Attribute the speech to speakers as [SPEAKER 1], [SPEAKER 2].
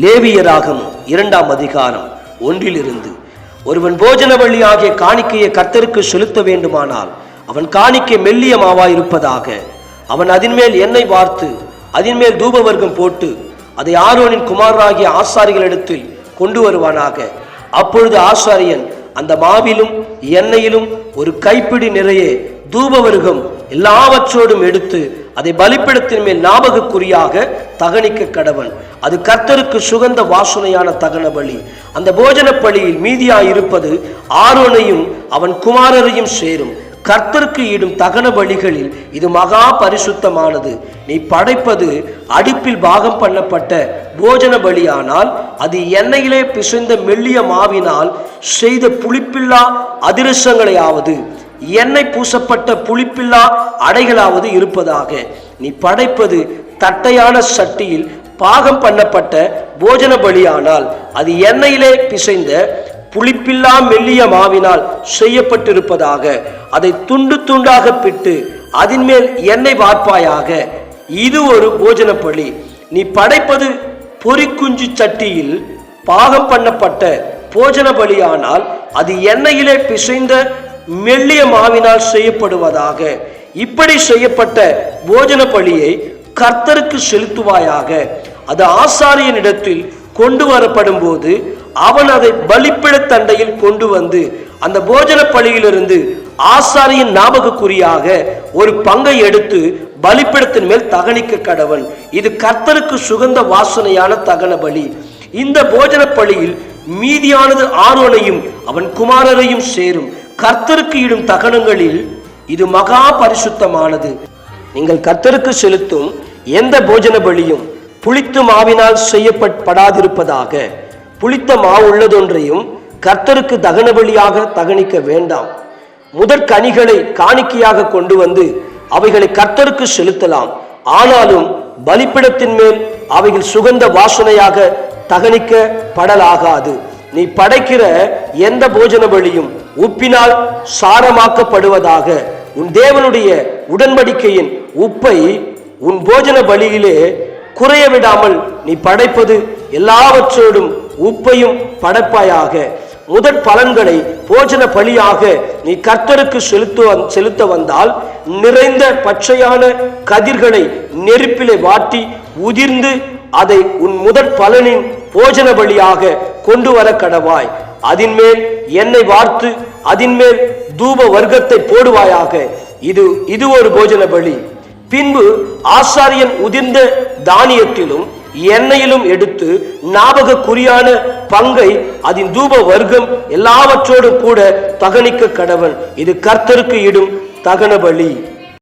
[SPEAKER 1] லேவியராகமம் 2ஆம் அதிகாரம் 1 ஒருவன் போஜன பலி ஆகிய காணிக்கையை கர்த்தருக்கு செலுத்த வேண்டுமானால் அவன் காணிக்கை மெல்லிய மாவாயிருப்பதாக. அவன் அதின்மேல் எண்ணெய் வார்த்து அதின்மேல் தூப வர்க்கம் போட்டு அதை ஆரோனின் குமாரராகிய ஆசாரிகளிடத்தில் கொண்டு வருவானாக. அப்பொழுது ஆசாரியன் அந்த மாவிலும் எண்ணெயிலும் ஒரு கைப்பிடி நிறைய தூப வர்க்கம் எல்லாவற்றோடும் எடுத்து அதை பலிபீடத்தின் மேல் ஞாபகக்குறியாக தகனிக்க கடவன். அது கர்த்தருக்கு சுகந்த வாசனையான தகன பலி. அந்த போஜன பலியில் மீதியாயிருப்பது ஆரோனையும் அவன் குமாரரையும் சேரும். கர்த்தருக்கு ஈடும் தகன பலிகளில் இது மகா பரிசுத்தமானது. நீ படைப்பது அடுப்பில் பாகம் பண்ணப்பட்ட போஜன பலியானால் அது எண்ணெயிலே பிசைந்த மெல்லிய மாவினால் செய்த புளிப்பில்லா அதிரசங்களையாவது எண்ணெய் பூசப்பட்ட புளிப்பில்லா அடைகளாவது இருப்பதாக. நீ படைப்பது தட்டையான சட்டியில் பாகம் பண்ணப்பட்ட போஜன பலியானால் அது எண்ணெயிலே பிசைந்த புளிப்பில்லா மெல்லிய மாவினால் செய்யப்பட்டிருப்பதாக. அதை துண்டு துண்டாக பிட்டு அதின்மேல் எண்ணெய் வார்ப்பாயாக. இது ஒரு போஜன பலி. நீ படைப்பது பொறிக்குஞ்சு சட்டியில் பாகம் பண்ணப்பட்ட போஜன பலியானால் அது எண்ணெயிலே பிசைந்த மெல்லிய மாவினால் செய்யப்படுவதாக. இப்படி செய்யப்பட்ட போஜன பலியை கர்த்தருக்கு செலுத்துவாயாக. அது ஆசாரியனிடத்தில் கொண்டு வரப்படும் போது அவன் அதை பலிபீட தண்டையில் கொண்டு வந்து அந்த போஜன பலியிலிருந்து ஆசாரியின் ஞாபகக்குறியாக ஒரு பங்கை எடுத்து பலிபீடத்தின் மேல் தகனிக்க கடவன். இது கர்த்தருக்கு சுகந்த வாசனையான தகன பலி. இந்த போஜன பலியில் மீதியானது ஆரோனையும் அவன் குமாரரையும் சேரும். கர்த்தருக்கு இடும் தகனங்களில் இது மகா பரிசுத்தமானது. நீங்கள் கர்த்தருக்கு செலுத்தும் எந்த போஜன பலியும் புளித்த மாவினால் செய்யப்படாதிருப்பதாக. புளித்த மாவு உள்ளதொன்றையும் கர்த்தருக்கு தகன பலியாக தகனிக்க வேண்டாம். முதற் கனிகளை காணிக்கையாக கொண்டு வந்து அவைகளை கர்த்தருக்கு செலுத்தலாம். ஆனாலும் பலிபீடத்தின் மேல் அவைகள் சுகந்த வாசனையாக தகனிக்கப்படலாகாது. நீ படைக்கிற எந்த போஜன பலியும் உப்பினால் சாரமாக்கப்படுவதாக. உன் தேவனுடைய உடன்படிக்கையின் உப்பை உன் போஜன பலியிலே குறைய விடாமல் நீ படைப்பது எல்லாவற்றோடும் உப்பையும் படைப்பாயாக. முதற் பலன்களை போஜன பலியாக நீ கர்த்தருக்கு செலுத்த வந்தால் நிறைந்த பச்சையான கதிர்களை நெருப்பிலே வாட்டி உதிர்ந்து அதை உன் முதற் பலனின் போஜன பலியாக கொண்டு வர கடவாய். அதின்மேல் எண்ணெய் வார்த்து அதின்மேல் தூப வர்க்கத்தை போடுவாயாக. இது ஒரு போஜன பலி. பின்பு ஆசாரியன் உதிர்ந்த தானியத்திலும் எண்ணெயிலும் எடுத்து ஞாபகக்குறியான பங்கை அதன் தூப வர்க்கம் எல்லாவற்றோடும் கூட தகனிக்க கடவன். இது கர்த்தருக்கு இடும் தகன பலி.